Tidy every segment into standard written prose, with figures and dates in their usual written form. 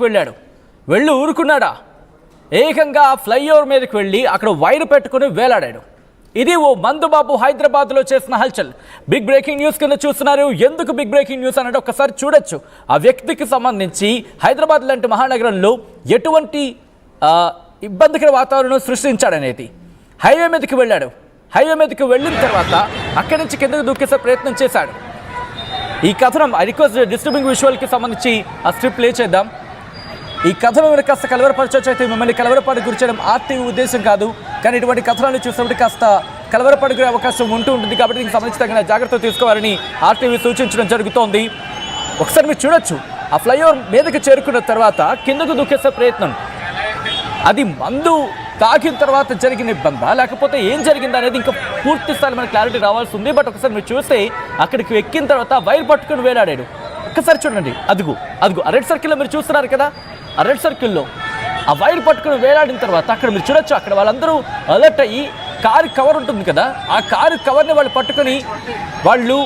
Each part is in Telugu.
వెళ్ళాడు. వెళ్ళి ఊరుకున్నాడా? ఏకంగా ఫ్లైఓవర్ మీదకి వెళ్ళి అక్కడ వైర్ పెట్టుకుని వేలాడాడు. ఇది ఓ మందుబాబు హైదరాబాద్లో చేసిన హల్చల్. బిగ్ బ్రేకింగ్ న్యూస్ కింద చూస్తున్నారు. ఎందుకు బిగ్ బ్రేకింగ్ న్యూస్ అంటే ఒక్కసారి చూడొచ్చు. ఆ వ్యక్తికి సంబంధించి హైదరాబాద్ లాంటి మహానగరంలో ఎటువంటి ఇబ్బందికర వాతావరణం సృష్టించాడనేది. హైవే మీదకి వెళ్ళాడు. హైవే మీదకి వెళ్ళిన తర్వాత అక్కడి నుంచి కిందకు దూకేసే ప్రయత్నం చేశాడు. ఈ కథనం ఐ రిక్వెస్ట్ డిస్టర్బింగ్ విజువల్కి సంబంధించి ఆ స్ట్రిప్ ప్లే చేద్దాం. ఈ కథనం మీరు కాస్త కలవరపరచవచ్చు. అయితే మిమ్మల్ని కలవరపాటుకు గురి చేయడం ఆర్టీవీ ఉద్దేశం కాదు, కానీ ఇటువంటి కథనాలు చూసినప్పుడు కాస్త కలవరపడుకునే అవకాశం ఉంటుంది. కాబట్టి దీనికి సంబంధించి తగిన జాగ్రత్తలు తీసుకోవాలని ఆర్టీవీ సూచించడం జరుగుతోంది. ఒకసారి మీరు చూడొచ్చు. ఆ ఫ్లైఓవర్ మీదకి చేరుకున్న తర్వాత కిందకు దూకేసే ప్రయత్నం. అది మందు తాకిన తర్వాత జరిగిన ఇబ్బందా లేకపోతే ఏం జరిగింది అనేది ఇంకా పూర్తి స్థాయి మనకు క్లారిటీ రావాల్సి ఉంది. బట్ ఒకసారి మీరు చూస్తే అక్కడికి ఎక్కిన తర్వాత వైర్ పట్టుకుని వేలాడాడు. ఒక్కసారి చూడండి. అదుగు ఆ రెడ్ సర్కిల్లో మీరు చూస్తున్నారు కదా, ఆ రెడ్ సర్కిల్లో ఆ వైర్ పట్టుకుని వేలాడిన తర్వాత అక్కడ మీరు చూడొచ్చు. అక్కడ వాళ్ళందరూ అలర్ట్ అయ్యి కారు కవర్ ఉంటుంది కదా, ఆ కారు కవర్ని వాళ్ళు పట్టుకుని వాళ్ళు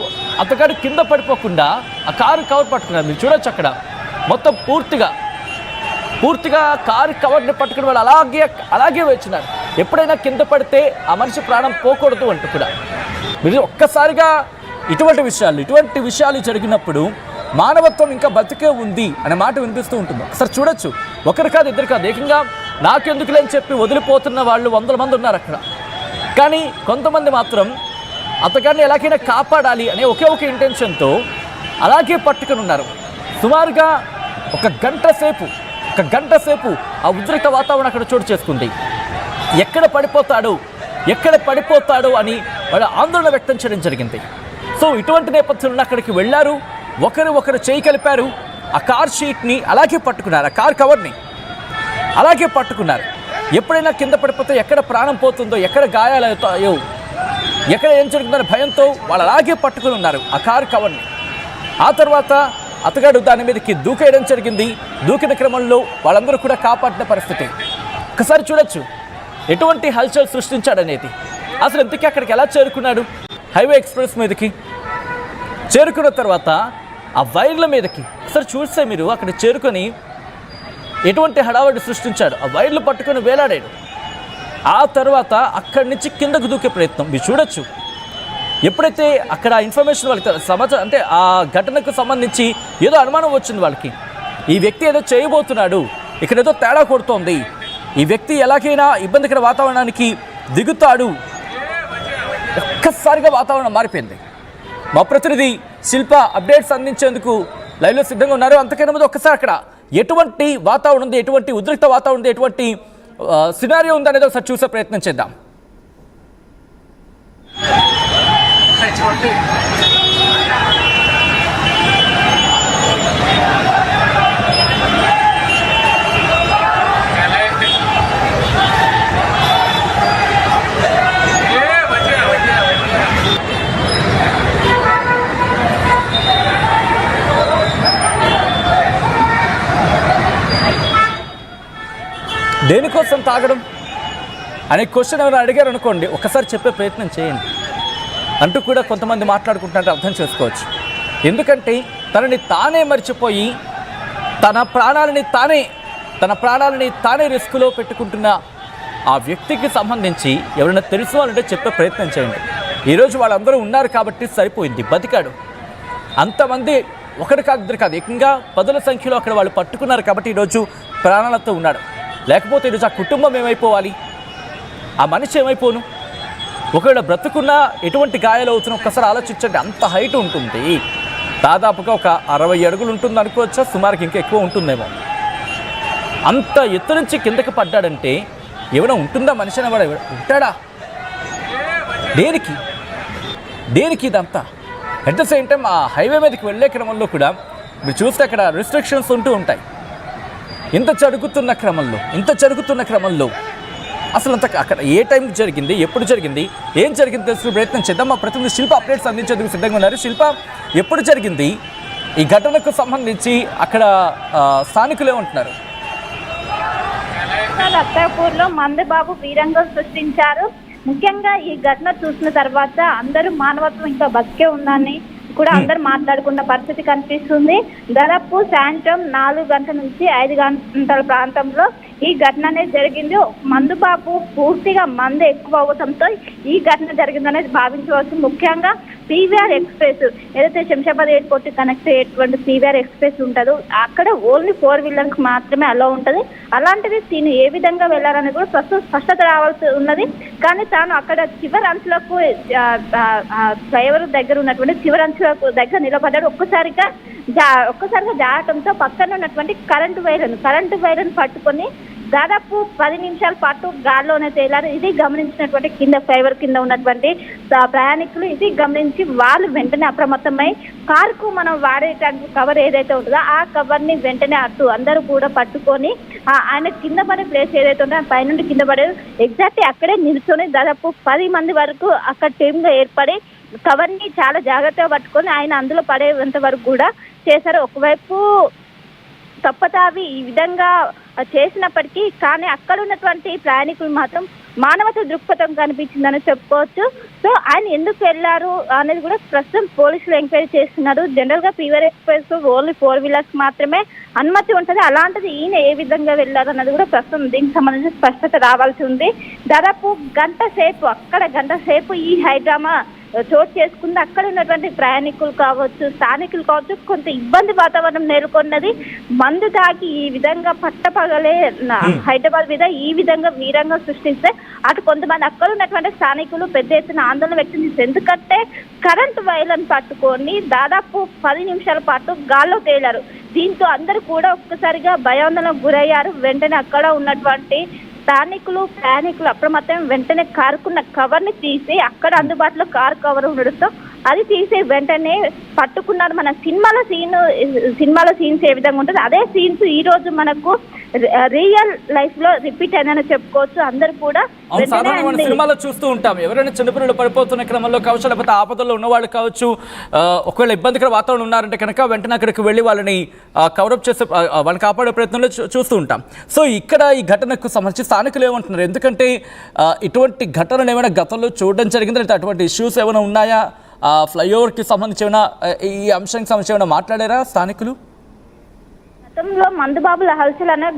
అతగాడు కింద పడిపోకుండా ఆ కారు కవర్ పట్టుకున్నారు. మీరు చూడొచ్చు అక్కడ మొత్తం పూర్తిగా కారు కవర్ని పట్టుకుని వాళ్ళు అలాగే వేస్తున్నారు. ఎప్పుడైనా కింద పడితే ఆ మనిషి ప్రాణం పోకూడదు అంటూ కూడా. మీరు ఒక్కసారిగా ఇటువంటి విషయాలు జరిగినప్పుడు మానవత్వం ఇంకా బతికే ఉంది అనే మాట వినిపిస్తూ ఉంటుంది. ఒకసారి చూడొచ్చు. ఒకరు కాదు, ఇద్దరు కాదు, ఏకంగా నాకెందుకులే అని చెప్పి వదిలిపోతున్న వాళ్ళు 100 మంది ఉన్నారు అక్కడ. కానీ కొంతమంది మాత్రం అతగాన్ని ఎలాగైనా కాపాడాలి అనే ఒకే ఒక ఇంటెన్షన్తో అలాగే పట్టుకుని ఉన్నారు. సుమారుగా ఒక గంట సేపు ఆ ఉద్రిక్త వాతావరణం అక్కడ చోటు చేసుకుంది. ఎక్కడ పడిపోతాడు అని వాళ్ళు ఆందోళన వ్యక్తం చేయడం జరిగింది. సో ఇటువంటి నేపథ్యంలో అక్కడికి వెళ్ళారు. ఒకరు చేయి కలిపారు. ఆ కార్ షీట్ని అలాగే పట్టుకున్నారు, ఆ కార్ కవర్ని అలాగే పట్టుకున్నారు. ఎప్పుడైనా కింద పడిపోతే ఎక్కడ ప్రాణం పోతుందో, ఎక్కడ గాయాలు అవుతాయో, ఎక్కడ ఏం జరుగుతుందనే భయంతో వాళ్ళు అలాగే పట్టుకుని ఉన్నారు ఆ కార్ కవర్ని. ఆ తర్వాత అతగాడు దాని మీదకి దూకేయడం జరిగింది. దూకిన క్రమంలో వాళ్ళందరూ కూడా కాపాడిన పరిస్థితి. ఒకసారి చూడొచ్చు ఎటువంటి హల్చల్ సృష్టించాడనేది. అసలు ఇంతకీ అక్కడికి ఎలా చేరుకున్నాడు? హైవే ఎక్స్ప్రెస్ మీదకి చేరుకున్న తర్వాత ఆ వైర్ల మీదకి ఒకసారి చూస్తే మీరు అక్కడ చేరుకొని ఎటువంటి హడావడి సృష్టించాడు. ఆ వైర్లు పట్టుకొని వేలాడాడు. ఆ తర్వాత అక్కడి నుంచి కిందకు దూకే ప్రయత్నం మీరు చూడొచ్చు. ఎప్పుడైతే అక్కడ ఇన్ఫర్మేషన్ వాళ్ళకి సమాచారం అంటే ఆ ఘటనకు సంబంధించి ఏదో అనుమానం వచ్చింది వాళ్ళకి, ఈ వ్యక్తి ఏదో చేయబోతున్నాడు, ఇక్కడ ఏదో తేడా కొడుతోంది, ఈ వ్యక్తి ఎలాగైనా ఇబ్బందికర వాతావరణానికి దిగుతాడు. ఒక్కసారిగా వాతావరణం మారిపోయింది. మా ప్రతినిధి శిల్ప అప్డేట్స్ అందించేందుకు లైవ్లో సిద్ధంగా ఉన్నారు. అంతకన్నా ముందు ఒక్కసారి అక్కడ ఎటువంటి వాతావరణం ఉంది, ఎటువంటి ఉద్రిక్త వాతావరణం ఉంది, ఎటువంటి సినారియో ఉంది అనేది ఒకసారి చూసే ప్రయత్నం చేద్దాం. దేనికోసం తాగడం అనే క్వశ్చన్ ఎవరైనా అడిగారు అనుకోండి, ఒక్కసారి చెప్పే ప్రయత్నం చేయండి అంటూ కూడా కొంతమంది మాట్లాడుకుంటున్నట్టు అర్థం చేసుకోవచ్చు. ఎందుకంటే తనని తానే మర్చిపోయి తన ప్రాణాలని తానే రిస్క్లో పెట్టుకుంటున్న ఆ వ్యక్తికి సంబంధించి ఎవరైనా తెలుసు వాళ్ళంటే చెప్పే ప్రయత్నం చేయండి. ఈరోజు వాళ్ళందరూ ఉన్నారు కాబట్టి సరిపోయింది, బతికాడు. అంతమంది ఒకటి కాదు, ఇద్దరు కాదు, ఏకంగా 10ల సంఖ్యలో అక్కడ వాళ్ళు పట్టుకున్నారు కాబట్టి ఈరోజు ప్రాణాలతో ఉన్నాడు. లేకపోతే ఈరోజు ఆ కుటుంబం ఏమైపోవాలి, ఆ మనిషి ఏమైపోను? ఒకవేళ బ్రతుకున్నా ఎటువంటి గాయాలు అవుతున్నా ఒక్కసారి ఆలోచించండి. అంత హైట్ ఉంటుంది, దాదాపుగా ఒక 60 అడుగులు ఉంటుంది అనుకోవచ్చా, సుమారుకి ఇంకా ఎక్కువ ఉంటుందేమో. అంత ఎత్తు నుంచి కిందకి పడ్డాడంటే ఏమైనా ఉంటుందా మనిషి అనేవాడు? ఉంటాడా? దేనికి ఇదంతా? అట్ ద సేమ్ టైం ఆ హైవే మీదకి వెళ్ళే క్రమంలో కూడా మీరు చూస్తే అక్కడ రిస్ట్రిక్షన్స్ ఉంటూ ఉంటాయి. ఇంత జరుగుతున్న క్రమంలో అసలు అంత అక్కడ ఏ టైంకి జరిగింది, ఎప్పుడు జరిగింది, ఏం జరిగింది తెలుసుకునే ప్రయత్నం చేద్దాం. మా ప్రతినిధి శిల్ప అప్డేట్స్ అందించేందుకు సిద్ధంగా ఉన్నారు. శిల్ప, ఎప్పుడు జరిగింది ఈ ఘటనకు సంబంధించి? అక్కడ స్థానికులు ఏమంటున్నారు? లక్తాపూర్లో మందుబాబు వీరంగం సృష్టించారు. ముఖ్యంగా ఈ ఘటన చూసిన తర్వాత అందరూ మానవత్వం ఇంకా బతికే ఉందని కూడా అందరు మాట్లాడుకున్న పరిస్థితి కనిపిస్తుంది. దాదాపు సాయంత్రం 4 గంటల నుంచి 5 గంటల ప్రాంతంలో ఈ ఘటన అనేది జరిగింది. మందుబాబు పూర్తిగా మందు ఎక్కువ అవడంతో ఈ ఘటన జరిగిందనేది భావించవచ్చు. ముఖ్యంగా పీవీఆర్ ఎక్స్ప్రెస్ ఏదైతే శంషాబాద్ ఎయిర్పోర్ట్ కనెక్ట్ అయ్యేటువంటి పీవీఆర్ ఎక్స్ప్రెస్ ఉంటుందో అక్కడ ఓన్లీ 4 వీలర్స్ మాత్రమే అలో ఉంటుంది. అలాంటిది తిని ఏ విధంగా వెళ్ళారనేది కూడా ప్రస్తుతం స్పష్టత రావాల్సి ఉన్నది. కానీ తాను అక్కడ చివరి అంచులకు ఫ్లైఓవర్ దగ్గర ఉన్నటువంటి చివరి అంచులకు దగ్గర నిలబడ్డాడు. ఒక్కసారిగా జారటంతో పక్కన ఉన్నటువంటి కరెంటు వైర్లను పట్టుకొని దాదాపు 10 నిమిషాల పాటు గాల్లోనే తేలారు. ఇది గమనించినటువంటి కింద ఫ్లైఓవర్ కింద ఉన్నటువంటి ప్రయాణికులు ఇది గమనించి వాళ్ళు వెంటనే అప్రమత్తమై కారుకు మనం వాడేటువంటి కవర్ ఏదైతే ఉంటుందో ఆ కవర్ ని వెంటనే అటు అందరూ కూడా పట్టుకొని ఆయన కింద పడే ప్లేస్ ఏదైతే ఉందో పైనుండి కింద పడే ఎగ్జాక్ట్ అక్కడే నిల్చొని దాదాపు 10 మంది వరకు అక్కడ టీమ్ గా ఏర్పడి కవర్ ని చాలా జాగ్రత్తగా పట్టుకొని ఆయన అందులో పడేంత వరకు కూడా చేశారు. ఒకవైపు తప్పతావి ఈ విధంగా చేసినప్పటికీ కానీ అక్కడ ఉన్నటువంటి ప్రయాణికులు మాత్రం మానవత దృక్పథం కనిపించిందని చెప్పుకోవచ్చు. సో ఆయన ఎందుకు వెళ్లారు అనేది కూడా ప్రస్తుతం పోలీసులు ఎంక్వైరీ చేస్తున్నారు. జనరల్ గా పీవీఆర్ ఎక్స్ప్రెస్ ఓన్లీ 4 వీలర్స్ మాత్రమే అనుమతి ఉంటుంది. అలాంటిది ఈయన ఏ విధంగా వెళ్లారు అన్నది కూడా ప్రస్తుతం దీనికి సంబంధించి స్పష్టత రావాల్సి ఉంది. దాదాపు గంట సేపు ఈ హైడ్రామా చోటు చేసుకుంది. అక్కడ ఉన్నటువంటి ప్రయాణికులు కావచ్చు, స్థానికులు కావచ్చు, కొంత ఇబ్బంది వాతావరణం నెలకొన్నది. మందు తాగి ఈ విధంగా పట్టపగలే హైదరాబాద్ మీద ఈ విధంగా వీరంగం సృష్టిస్తే అటు కొంతమంది అక్కడ ఉన్నటువంటి స్థానికులు పెద్ద ఎత్తున ఆందోళన వ్యక్తం చేస్తారు. ఎందుకంటే కరెంటు వైర్లను పట్టుకొని దాదాపు 10 నిమిషాల పాటు గాల్లో తేలారు. దీంతో అందరూ కూడా ఒక్కసారిగా భయాందోళనకు గురయ్యారు. వెంటనే అక్కడ ఉన్నటువంటి స్థానికులు ప్రయాణికులు అప్రమత్తం వెంటనే కారుకున్న కవర్ ని తీసి అక్కడ అందుబాటులో కారు కవర్ ఉండడంతో అది తీసి వెంటనే పట్టుకున్నారు. మన సినిమాలో సీన్స్ ఏ విధంగా ఉంటుంది అదే సీన్స్ ఈ రోజు మనకు రియల్ లైఫ్ లో రిపీట్ అయిందని చెప్పుకోవచ్చు. అందరు కూడా సినిమాలో చూస్తూ ఉంటాం. ఎవరైనా చిన్నపిల్లలు పడిపోతున్న క్రమంలో కావచ్చు, లేకపోతే ఆపదల్లో ఉన్నవాళ్ళు కావచ్చు, ఒకవేళ ఇబ్బందికర వాతావరణం ఉన్నారంటే కనుక వెంటనే అక్కడికి వెళ్ళి వాళ్ళని కవరప్ చేసే వాళ్ళని కాపాడే ప్రయత్నంలో చూస్తూ ఉంటాం. సో ఇక్కడ ఈ ఘటనకు సంబంధించి స్థానికులు ఏమంటున్నారు? ఎందుకంటే ఇటువంటి ఘటనలు ఏమైనా గతంలో చూడడం జరిగింది, లేదా అటువంటి ఇష్యూస్ ఏమైనా ఉన్నాయా? ఫ్లైఓవర్కి సంబంధించి ఏమైనా ఈ అంశానికి సంబంధించి ఏమైనా మాట్లాడారా స్థానికులు? గతంలో మందుబాబుల హల్చల్ అనే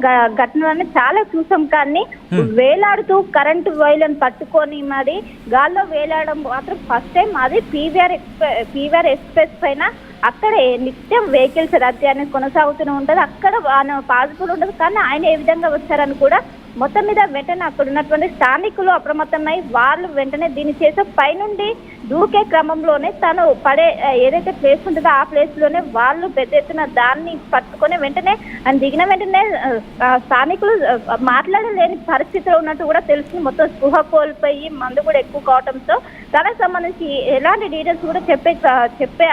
ఘటనలను చాలా చూసాం. కానీ వేలాడుతూ కరెంటు వైర్లను పట్టుకొని మరి గాల్లో వేలాడడం మాత్రం ఫస్ట్ టైం. అది పీవీఆర్ ఎక్స్ప్రెస్ పైన అక్కడ నిత్యం వెహికల్స్ రద్దీ అనేది కొనసాగుతూనే ఉంటుంది. అక్కడ పాజిబుల్ ఉండదు. కానీ ఆయన ఏ విధంగా వచ్చారని కూడా మొత్తం మీద వెంటనే అక్కడ ఉన్నటువంటి స్థానికులు అప్రమత్తమై వాళ్ళు వెంటనే దీన్ని చేసే పైనుండి దూకే క్రమంలోనే తను పడే ఏదైతే ప్లేస్ ఉంటుందో ఆ ప్లేస్ లోనే వాళ్ళు పెద్ద ఎత్తున దాన్ని పట్టుకొని వెంటనే ఆయన దిగిన వెంటనే స్థానికులు మాట్లాడలేని పరిస్థితిలో ఉన్నట్టు కూడా తెలిసింది. మొత్తం స్పృహ కోల్పోయి మందు కూడా ఎక్కువ కావడంతో దానికి సంబంధించి ఎలాంటి డీటెయిల్స్ కూడా చెప్పే